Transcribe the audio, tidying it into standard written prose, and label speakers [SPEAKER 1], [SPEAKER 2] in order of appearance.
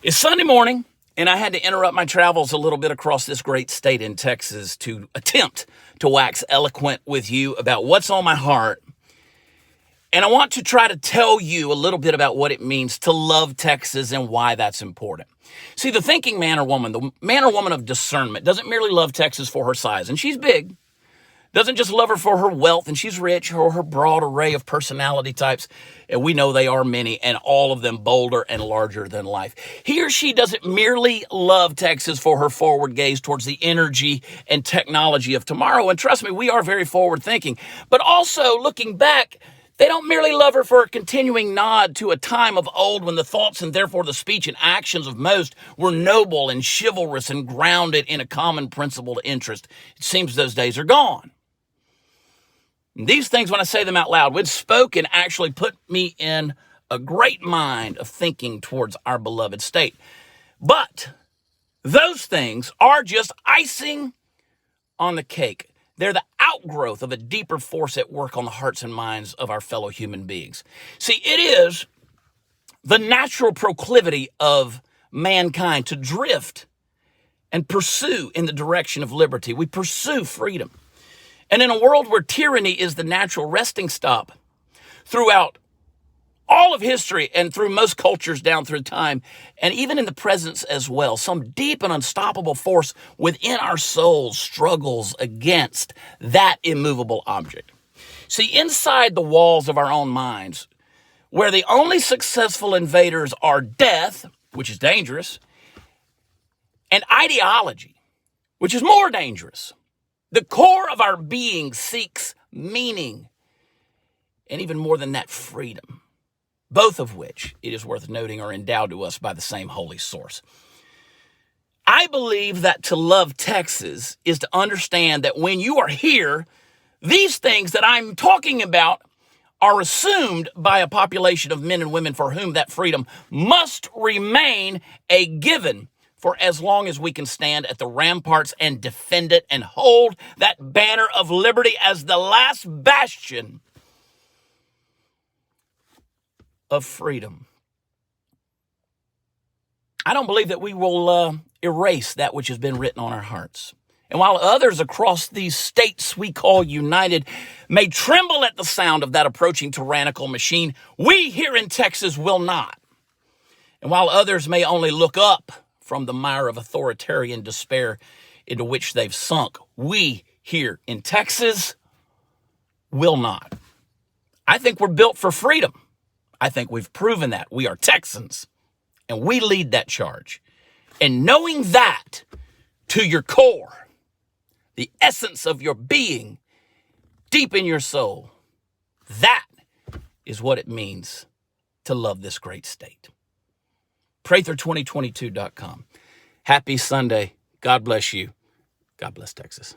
[SPEAKER 1] It's Sunday morning, and I had to interrupt my travels a little bit across this great state in Texas to attempt to wax eloquent with you about what's on my heart. And I want to try to tell you a little bit about what it means to love Texas and why that's important. See, the thinking man or woman, the man or woman of discernment, doesn't merely love Texas for her size, and she's big. Doesn't just love her for her wealth, and she's rich, or her broad array of personality types, and we know they are many, and all of them bolder and larger than life. He or she doesn't merely love Texas for her forward gaze towards the energy and technology of tomorrow, and trust me, we are very forward thinking, but also looking back, they don't merely love her for a continuing nod to a time of old when the thoughts and therefore the speech and actions of most were noble and chivalrous and grounded in a common principled interest. It seems those days are gone. These things, when I say them out loud, when spoken, actually put me in a great mind of thinking towards our beloved state. But those things are just icing on the cake. They're the outgrowth of a deeper force at work on the hearts and minds of our fellow human beings. See, it is the natural proclivity of mankind to drift and pursue in the direction of liberty. We pursue freedom. And in a world where tyranny is the natural resting stop throughout all of history and through most cultures down through time, and even in the presence as well, some deep and unstoppable force within our souls struggles against that immovable object. See, inside the walls of our own minds, where the only successful invaders are death, which is dangerous, and ideology, which is more dangerous, the core of our being seeks meaning, and even more than that, freedom, both of which, it is worth noting, are endowed to us by the same holy source. I believe that to love Texas is to understand that when you are here, these things that I'm talking about are assumed by a population of men and women for whom that freedom must remain a given for as long as we can stand at the ramparts and defend it and hold that banner of liberty as the last bastion of freedom. I don't believe that we will erase that which has been written on our hearts. And while others across these states we call united may tremble at the sound of that approaching tyrannical machine, we here in Texas will not. And while others may only look up from the mire of authoritarian despair into which they've sunk, we here in Texas will not. I think we're built for freedom. I think we've proven that. We are Texans, and we lead that charge. And knowing that to your core, the essence of your being, deep in your soul, that is what it means to love this great state. Prather2022.com. Happy Sunday. God bless you. God bless Texas.